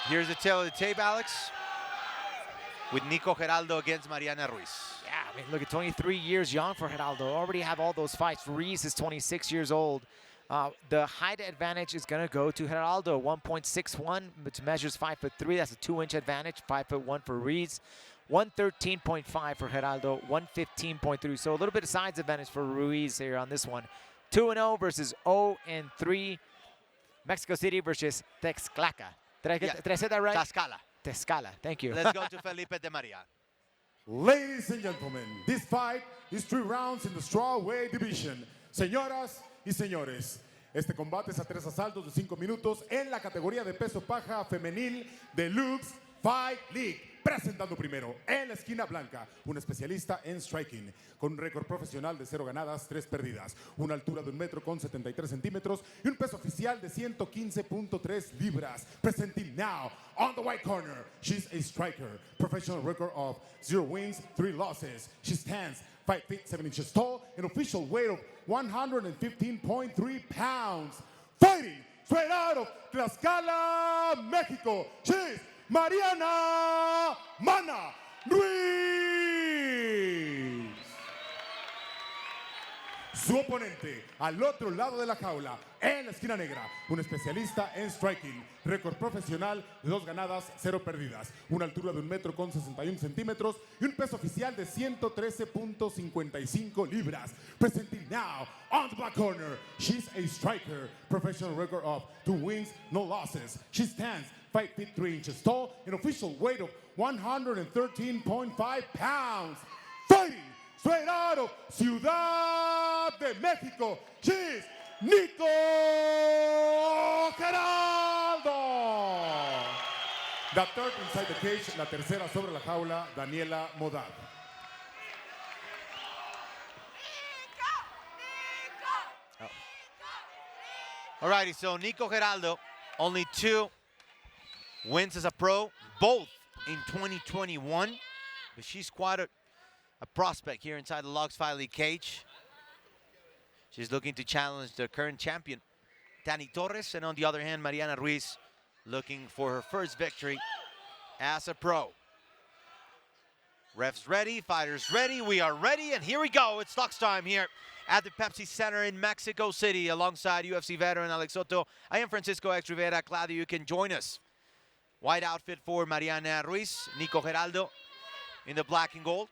Here's the tail of the tape, Alex, with Nicole Geraldo against Mariana Ruiz. Yeah, I mean, look at 23 years young for Geraldo. Already have all those fights. Ruiz is 26 years old. The height advantage is going to go to Geraldo, 1.61, which measures 5'3". That's a 2-inch advantage, 5'1" for Ruiz. 113.5 for Geraldo, 115.3. So a little bit of size advantage for Ruiz here on this one. 2-0 versus 0-3. Mexico City versus Texclaca. Did I say that right? Tlaxcala. Texcala. Thank you. Let's go to Felipe de Maria. Ladies and gentlemen, this fight is 3 rounds in the strawweight division. Señoras y señores, este combate es a 3 asaltos de 5 minutos en la categoría de peso paja femenil de Lux Fight League. Presentando primero, en la esquina blanca, un especialista en striking, con un récord profesional de 0 ganadas, 3 perdidas, una altura de 1,73 metros y un peso oficial de 115.3 libras. Presenting now, on the white corner, she's a striker, professional record of 0 wins, 3 losses. She stands 5 feet 7 inches tall, an official weight of 115.3 pounds. Fighting straight out of Tlaxcala, Mexico, she's Mariana Ruiz. Su oponente al otro lado de la jaula, en la esquina negra, un especialista en striking, récord profesional de 2 ganadas, 0 perdidas, una altura de 1,61 metros y un peso oficial de 113.55 libras. Presenting now on the black corner, she's a striker, professional record of 2 wins, no losses. She stands 5 feet 3 inches tall, an official weight of 113.5 pounds. Fighting straight out of Ciudad de Mexico, she's Nicole Geraldo. The third inside the cage, la tercera sobre la jaula, Daniela Modad. Alrighty, so Nicole Geraldo, only 2 wins as a pro, both in 2021. But she's quite a prospect here inside the Lux Fight League cage. She's looking to challenge the current champion, Dani Torres. And on the other hand, Mariana Ruiz looking for her first victory as a pro. Refs ready, fighters ready, we are ready, and here we go. It's Lux time here at the Pepsi Center in Mexico City alongside UFC veteran Alex Soto. I am Francisco X Rivera. Glad that you can join us. White outfit for Mariana Ruiz, Nicole Geraldo in the black and gold.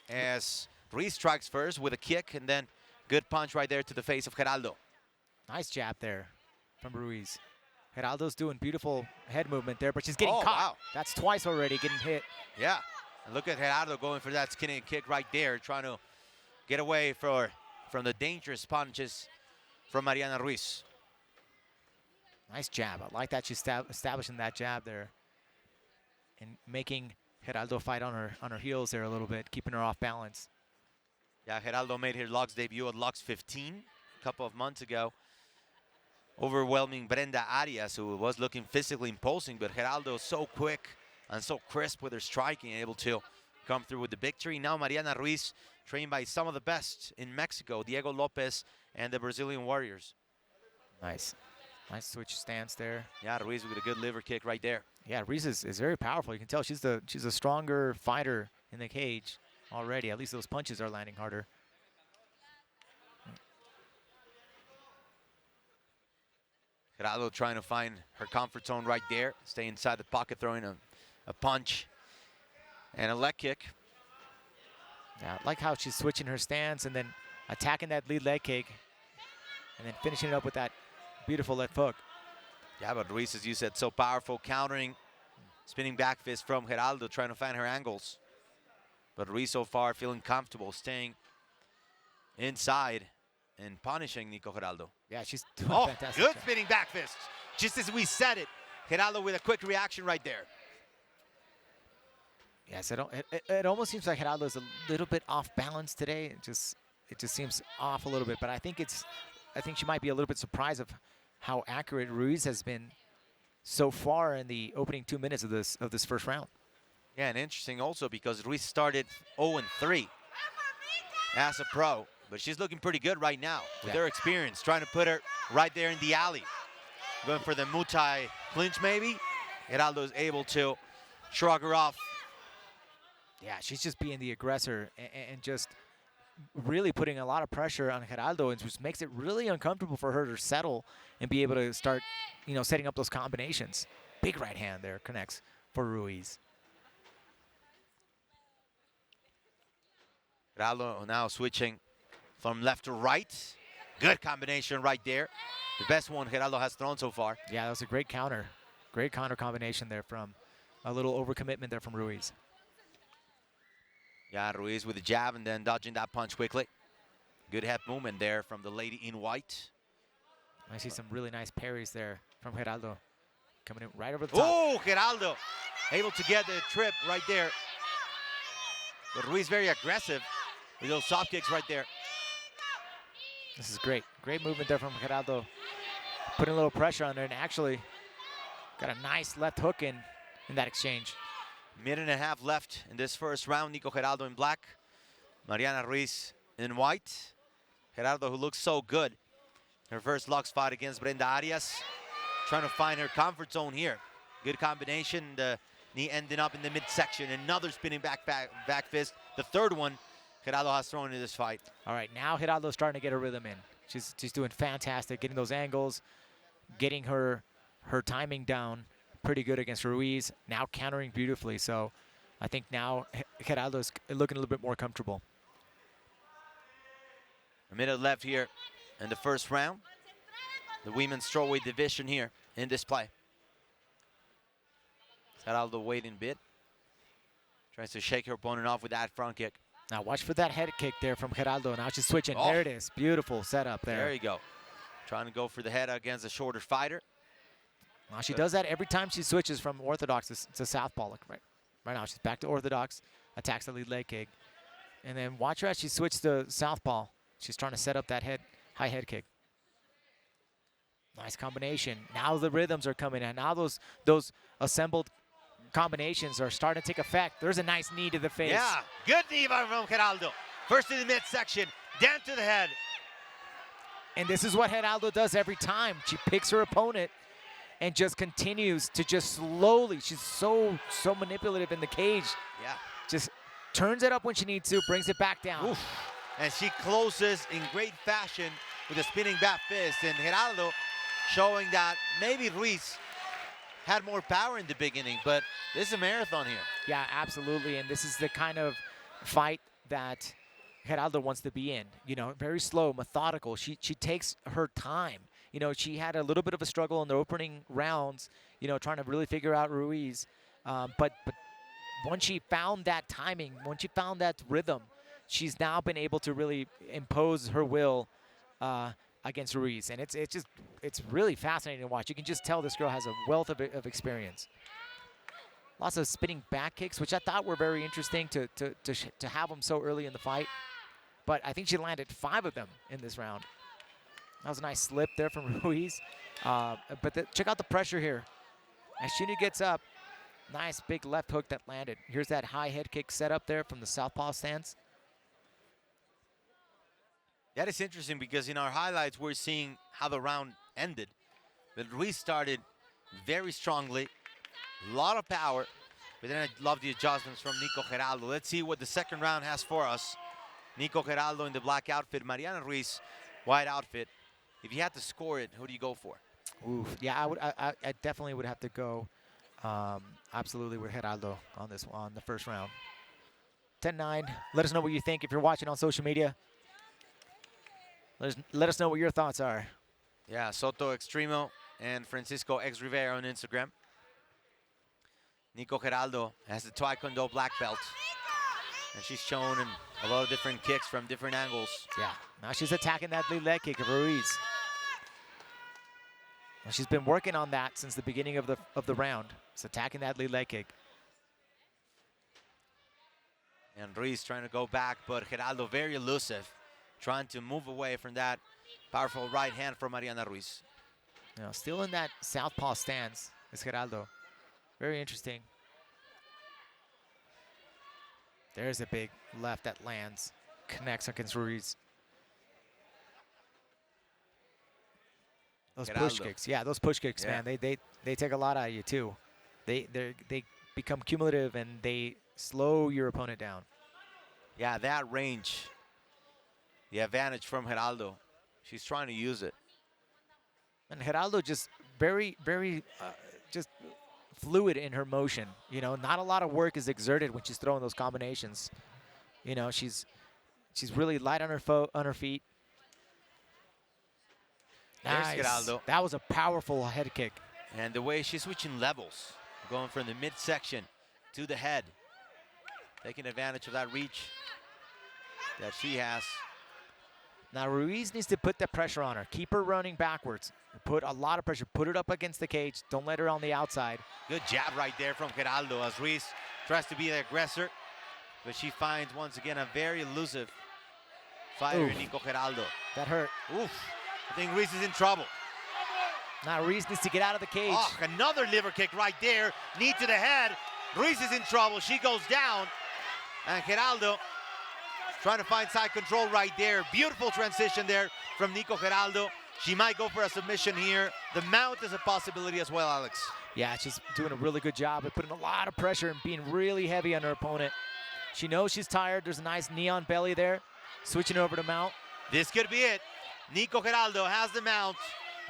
As Ruiz strikes first with a kick and then good punch right there to the face of Geraldo. Nice jab there from Ruiz. Geraldo's doing beautiful head movement there, but she's getting caught. Wow. That's twice already getting hit. Yeah, and look at Geraldo going for that skinny kick right there, trying to get away from the dangerous punches from Mariana Ruiz. Nice jab. I like that she's establishing that jab there and making Geraldo fight on her heels there a little bit, keeping her off balance. Yeah, Geraldo made her Lux debut at Lux 15 a couple of months ago, overwhelming Brenda Arias, who was looking physically imposing, but Geraldo so quick and so crisp with her striking, able to come through with the victory. Now Mariana Ruiz, trained by some of the best in Mexico, Diego Lopez and the Brazilian Warriors. Nice. Nice switch stance there. Yeah, Ruiz with a good liver kick right there. Yeah, Ruiz is very powerful. You can tell she's a stronger fighter in the cage already. At least those punches are landing harder. Geraldo trying to find her comfort zone right there. Stay inside the pocket, throwing a punch and a leg kick. Yeah, I like how she's switching her stance and then attacking that lead leg kick and then finishing it up with that beautiful left hook. Yeah, but Ruiz, as you said, so powerful, countering, spinning back fist from Geraldo, trying to find her angles. But Ruiz so far feeling comfortable, staying inside and punishing Nicole Geraldo. Yeah, she's doing a fantastic good job. spinning back fist. Just as we said it, Geraldo with a quick reaction right there. Yes, it almost seems like Geraldo is a little bit off balance today. It just seems off a little bit, but I think she might be a little bit surprised of how accurate Ruiz has been so far in the opening 2 minutes of this first round. Yeah, and interesting also because Ruiz started 0-3 as a pro, but she's looking pretty good right now with her experience, trying to put her right there in the alley. Going for the Muay Thai clinch maybe. Geraldo is able to shrug her off. Yeah, she's just being the aggressor and just really putting a lot of pressure on Geraldo, and just makes it really uncomfortable for her to settle and be able to start, you know, setting up those combinations. Big right hand there connects for Ruiz. Geraldo now switching from left to right. Good combination right there. The best one Geraldo has thrown so far. Yeah, that was a great counter. Great counter combination there from a little overcommitment there from Ruiz. Yeah, Ruiz with the jab and then dodging that punch quickly. Good head movement there from the lady in white. I see some really nice parries there from Geraldo. Coming in right over the top. Oh, Geraldo able to get the trip right there. But Ruiz very aggressive with those soft kicks right there. This is great. Great movement there from Geraldo. Putting a little pressure on there and actually got a nice left hook in that exchange. Minute and a half left in this first round. Nico Geraldo in black, Mariana Ruiz in white. Geraldo, who looks so good. Her first Lux fight against Brenda Arias. Trying to find her comfort zone here. Good combination. The knee ending up in the midsection. Another spinning back fist. The third one Geraldo has thrown in this fight. All right, now Geraldo's starting to get her rhythm in. She's doing fantastic, getting those angles, getting her timing down pretty good against Ruiz. Now countering beautifully. So I think now Geraldo's looking a little bit more comfortable. A minute left here in the first round. The women's strawweight division here in display. Geraldo waiting a bit. Tries to shake her opponent off with that front kick. Now watch for that head kick there from Geraldo. Now she's switching. Oh. There it is. Beautiful setup there. There you go. Trying to go for the head against a shorter fighter. Well, she does that every time she switches from orthodox to southpaw. Like right now she's back to orthodox, attacks the lead leg kick. And then watch her as she switches to southpaw. She's trying to set up that high head kick. Nice combination. Now the rhythms are coming in. Now those assembled combinations are starting to take effect. There's a nice knee to the face. Yeah, good knee from Geraldo. First in the midsection, down to the head. And this is what Geraldo does every time. She picks her opponent and just continues to just slowly, she's so manipulative in the cage. Yeah. Just turns it up when she needs to, brings it back down. Oof. And she closes in great fashion with a spinning back fist. And Geraldo showing that maybe Ruiz had more power in the beginning, but this is a marathon here. Yeah, absolutely. And this is the kind of fight that Geraldo wants to be in. You know, very slow, methodical. She takes her time. You know, she had a little bit of a struggle in the opening rounds, you know, trying to really figure out Ruiz. But once she found that timing, once she found that rhythm, she's now been able to really impose her will against Ruiz. And it's really fascinating to watch. You can just tell this girl has a wealth of experience. Lots of spinning back kicks, which I thought were very interesting to have them so early in the fight. But I think she landed 5 of them in this round. That was a nice slip there from Ruiz. Check out the pressure here. As Shuni gets up, nice big left hook that landed. Here's that high head kick set up there from the southpaw stance. That is interesting because in our highlights, we're seeing how the round ended. But Ruiz started very strongly, a lot of power, but then I love the adjustments from Nico Geraldo. Let's see what the second round has for us. Nico Geraldo in the black outfit, Mariana Ruiz, white outfit. If you had to score it, who do you go for? Oof. Yeah, I definitely would have to go absolutely with Geraldo on the first round. 10-9. Let us know what you think if you're watching on social media. Let us know what your thoughts are. Yeah, Soto Extremo and Francisco X Rivera on Instagram. Nico Geraldo has the Taekwondo black belt. And she's shown in a lot of different kicks from different angles. Yeah, now she's attacking that lead leg kick of Ruiz. Well, she's been working on that since the beginning of the round. She's attacking that lead leg kick. And Ruiz trying to go back, but Geraldo very elusive, trying to move away from that powerful right hand from Mariana Ruiz. Now, still in that southpaw stance is Geraldo. Very interesting. There's a big left that lands, connects against Ruiz. Those push Geraldo. kicks, yeah, those push kicks, Yeah. man, they take a lot out of you too. They become cumulative and they slow your opponent down. Yeah, that range, the advantage from Geraldo. She's trying to use it. And Geraldo just very, very just fluid in her motion. You know, not a lot of work is exerted when she's throwing those combinations. You know, she's really light on her feet. There's Nice. Geraldo. That was a powerful head kick. And the way she's switching levels, going from the midsection to the head, taking advantage of that reach that she has. Now Ruiz needs to put that pressure on her. Keep her running backwards. Put a lot of pressure. Put it up against the cage. Don't let her on the outside. Good jab right there from Geraldo as Ruiz tries to be the aggressor. But she finds, once again, a very elusive fighter in Nicole Geraldo. That hurt. Oof. I think Ruiz is in trouble. Now Ruiz needs to get out of the cage. Oh, another liver kick right there. Knee to the head. Ruiz is in trouble. She goes down. And Geraldo trying to find side control right there. Beautiful transition there from Nicole Geraldo. She might go for a submission here. The mount is a possibility as well, Alex. Yeah, she's doing a really good job of putting a lot of pressure and being really heavy on her opponent. She knows she's tired. There's a nice neon belly there. Switching over to mount. This could be it. Nicole Geraldo has the mount.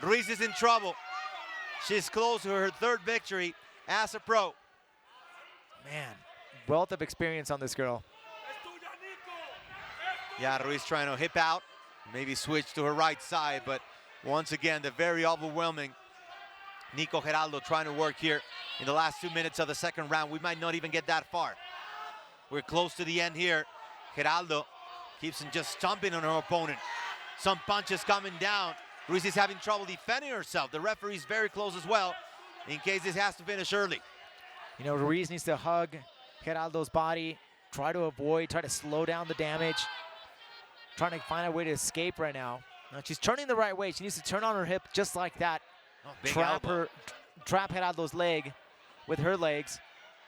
Ruiz is in trouble. She's close to her third victory as a pro. Man, wealth of experience on this girl. Yeah, Ruiz trying to hip out, maybe switch to her right side, but once again, the very overwhelming Nicole Geraldo trying to work here in the last 2 minutes of the second round. We might not even get that far. We're close to the end here. Geraldo keeps on just stomping on her opponent. Some punches coming down. Ruiz is having trouble defending herself. The referee's very close as well, in case this has to finish early. You know, Ruiz needs to hug Geraldo's body, try to avoid, try to slow down the damage. Trying to find a way to escape right now. Now she's turning the right way. She needs to turn on her hip just like that. Oh, big elbow. Trap Geraldo's leg with her legs.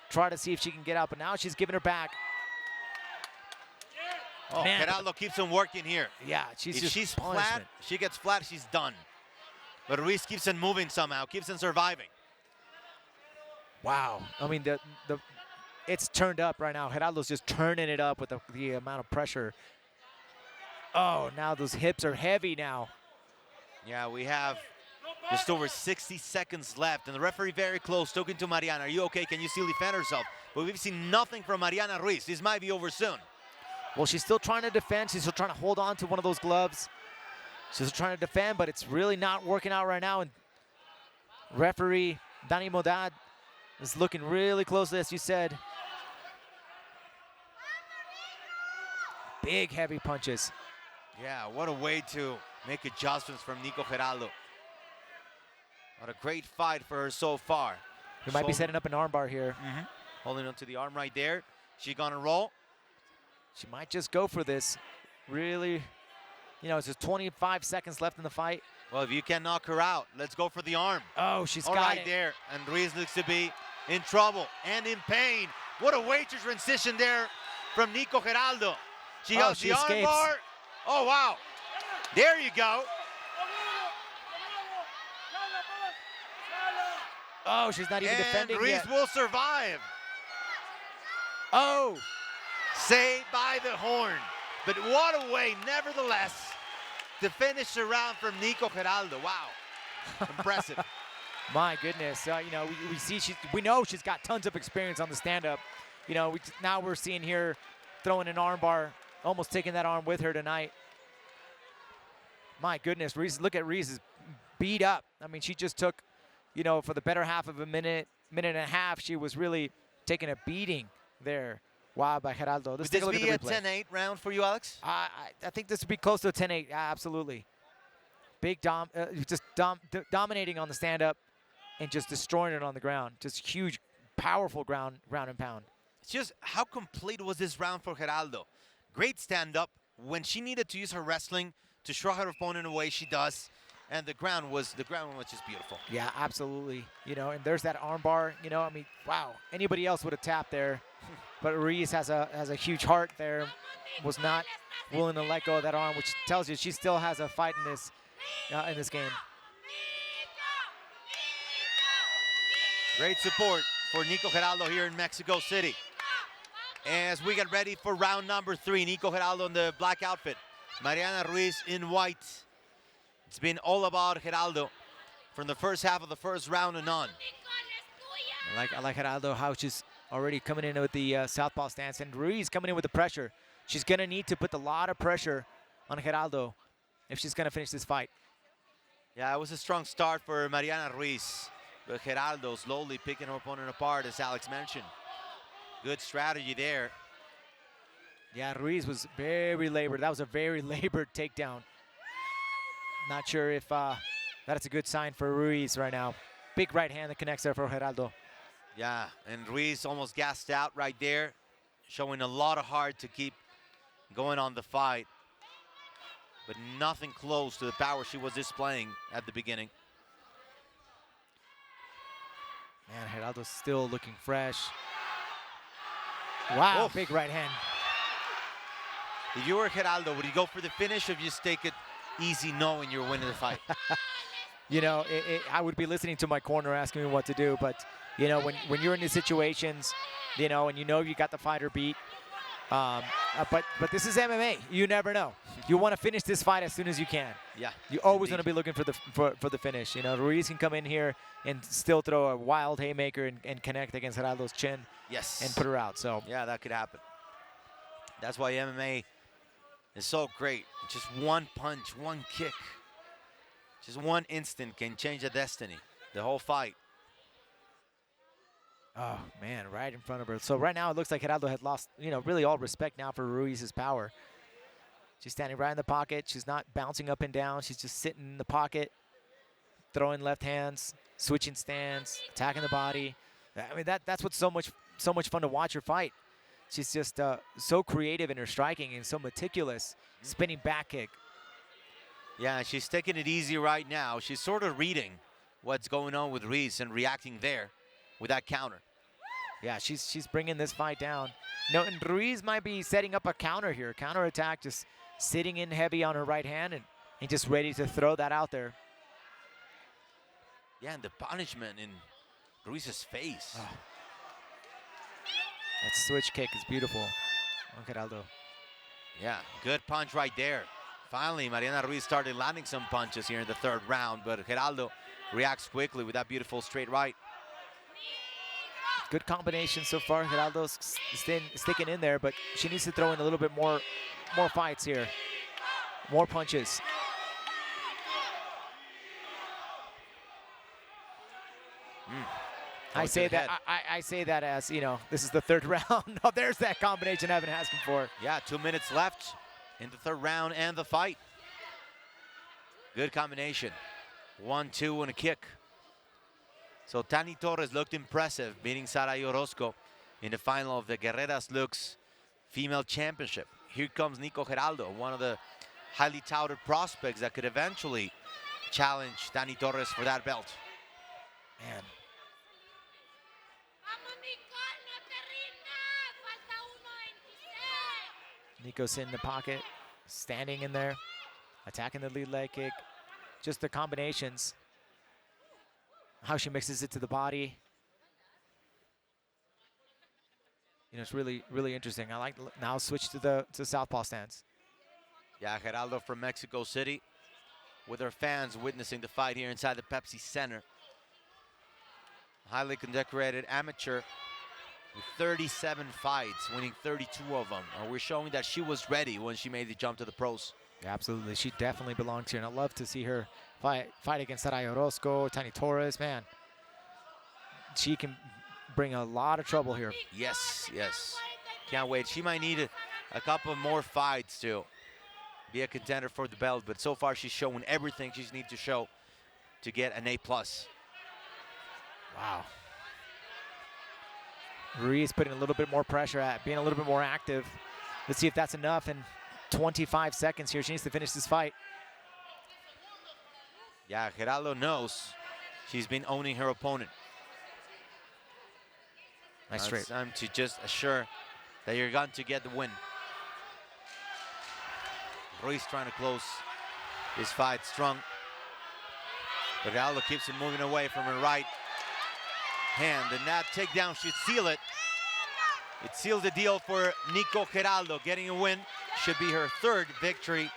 Try to see if she can get out, but now she's giving her back. Oh, Man. Geraldo keeps on working here. Yeah, she's If just she's punishment. flat, she gets flat, she's done. But Ruiz keeps on moving somehow, keeps on surviving. Wow. I mean, it's turned up right now. Geraldo's just turning it up with the amount of pressure. Oh, now those hips are heavy now. Yeah, we have just over 60 seconds left, and the referee very close, talking to Mariana. Are you okay? Can you still defend herself? But we've seen nothing from Mariana Ruiz. This might be over soon. Well, she's still trying to defend. She's still trying to hold on to one of those gloves. She's trying to defend, but it's really not working out right now. And referee Dani Modad is looking really closely, as you said. Big, heavy punches. Yeah, what a way to make adjustments from Nicole Geraldo. What a great fight for her so far. We might be setting up an armbar here. Holding onto the arm right there. She gonna roll. She might just go for this. Really, you know, it's just 25 seconds left in the fight. Well, if you can knock her out, let's go for the arm. Oh, she's All got right it. there. And Ruiz looks to be in trouble and in pain. What a way to transition there from Nicole Geraldo. She has the arm escapes. bar. Oh, wow. There you go. Oh, she's not even defending Ruiz yet. will survive. Oh, Saved by the horn. But what a way, nevertheless, to finish the round from Nicole Geraldo. Wow. Impressive. my goodness. You know, we know she's got tons of experience on the stand-up. You know, now we're seeing here throwing an armbar, almost taking that arm with her tonight. My goodness, Ruiz, look at Ruiz is beat up. I mean, she just took, you know, for the better half of a minute and a half, she was really taking a beating there. Wow, by Geraldo. Would Let's take this a look be at the a replay. 10-8 round for you, Alex? I think this would be close to a 10-8, absolutely. Big dominating on the stand-up and just destroying it on the ground. Just huge, powerful ground and pound. It's just how complete was this round for Geraldo. Great stand-up. When she needed to use her wrestling to shrug her opponent away, she does. And the ground was just beautiful. Yeah, absolutely. You know, and there's that armbar. You know, I mean, wow. Anybody else would have tapped there, but Ruiz has a huge heart there. Was not willing to let go of that arm, which tells you she still has a fight in this game. Great support for Nico Geraldo here in Mexico City. As we get ready for round number 3, Nico Geraldo in the black outfit, Mariana Ruiz in white. It's been all about Geraldo from the first half of the first round and on. I like Geraldo, how she's already coming in with the southpaw stance, and Ruiz coming in with the pressure. She's going to need to put a lot of pressure on Geraldo if she's going to finish this fight. Yeah, it was a strong start for Mariana Ruiz, but Geraldo slowly picking her opponent apart, as Alex mentioned. Good strategy there. Yeah, Ruiz was very labored. That was a very labored takedown. Not sure if that's a good sign for Ruiz right now. Big right hand that connects there for Geraldo. Yeah, and Ruiz almost gassed out right there, showing a lot of heart to keep going on the fight, but nothing close to the power she was displaying at the beginning. Man, Geraldo's still looking fresh. Wow, Oof. big right hand. If you were Geraldo, would you go for the finish or just take it easy knowing you're winning the fight? You know, I would be listening to my corner asking me what to do, but, you know, when you're in these situations, you know, and you know you got the fighter beat, but this is MMA. You never know. You want to finish this fight as soon as you can. Yeah. You always want to be looking for the finish. You know, Ruiz can come in here and still throw a wild haymaker and connect against Geraldo's chin. Yes. And put her out. So yeah, that could happen. That's why MMA is so great. Just one punch, one kick, just one instant can change the destiny, the whole fight. Oh, man, right in front of her. So right now it looks like Geraldo had lost, you know, really all respect now for Ruiz's power. She's standing right in the pocket. She's not bouncing up and down. She's just sitting in the pocket, throwing left hands, switching stance, attacking the body. I mean, that's what's so much fun to watch her fight. She's just so creative in her striking and so meticulous. Spinning back kick. Yeah, she's taking it easy right now. She's sort of reading what's going on with Ruiz and reacting there with that counter. Yeah, she's bringing this fight down. No, and Ruiz might be setting up a counter here, counter attack, just sitting in heavy on her right hand and just ready to throw that out there. Yeah, and the punishment in Ruiz's face. Oh. That switch kick is beautiful on Geraldo. Yeah, good punch right there. Finally, Mariana Ruiz started landing some punches here in the third round, but Geraldo reacts quickly with that beautiful straight right. Good combination so far. Geraldo's sticking in there, but she needs to throw in a little bit more fights here. More punches. I say that as, you know, this is the third round. Oh, there's that combination I've been asking for. Yeah, 2 minutes left in the third round and the fight. Good combination. 1-2 and a kick. So Tani Torres looked impressive, beating Saray Orozco in the final of the Guerreras Lux Female Championship. Here comes Nico Geraldo, one of the highly touted prospects that could eventually challenge Tani Torres for that belt. Man. Nico's in the pocket, standing in there, attacking the lead leg kick. Just the combinations. How she mixes it to the body. You know, it's really, really interesting. I like now switch to the southpaw stance. Yeah, Geraldo from Mexico City with her fans witnessing the fight here inside the Pepsi Center. Highly condecorated amateur with 37 fights, winning 32 of them. And we're showing that she was ready when she made the jump to the pros. Yeah, absolutely. She definitely belongs here. And I'd love to see her fight against Saray Orozco, Tani Torres, man. She can bring a lot of trouble here. Yes, yes. Can't wait. She might need a couple more fights to be a contender for the belt, but so far she's showing everything she needs to show to get an A+. Wow. Ruiz putting a little bit more pressure being a little bit more active. Let's see if that's enough in 25 seconds here. She needs to finish this fight. Yeah, Geraldo knows she's been owning her opponent. Nice straight. It's time to just assure that you're going to get the win. Ruiz trying to close this fight strong. But Geraldo keeps him moving away from her right. hand, and that takedown should seal it. It seals the deal for Nicole Geraldo, getting a win. Should be her third victory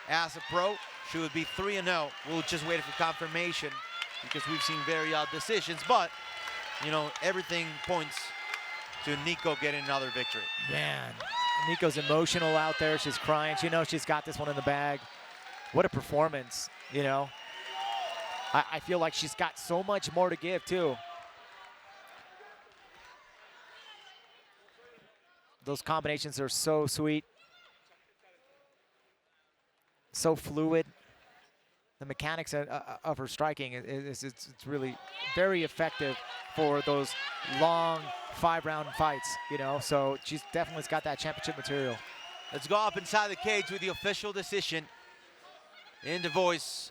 as a pro. She would be 3-0. We'll just wait for confirmation because we've seen very odd decisions, but you know, everything points to Nico getting another victory. Man, Nico's emotional out there. She's crying. She knows she's got this one in the bag. What a performance, you know. I feel like she's got so much more to give, too. Those combinations are so sweet, so fluid. The mechanics of her striking it's really very effective for those long 5-round fights, you know. So she's definitely got that championship material. Let's go up inside the cage with the official decision in the voice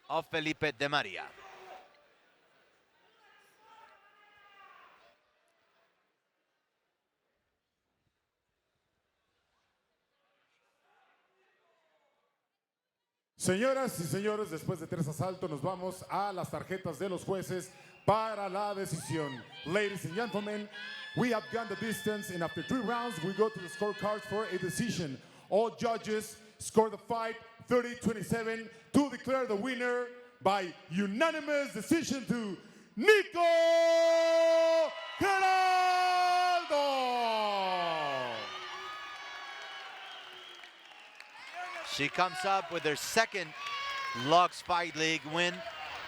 of Felipe de Maria. Señoras y señores, después de 3 asaltos nos vamos a las tarjetas de los jueces para la decisión. Ladies and gentlemen, we have gone the distance, and after 3 rounds, we go to the scorecards for a decision. All judges score the fight 30-27 to declare the winner by unanimous decision to Nicole Geraldo. She comes up with her second Lux Fight League win.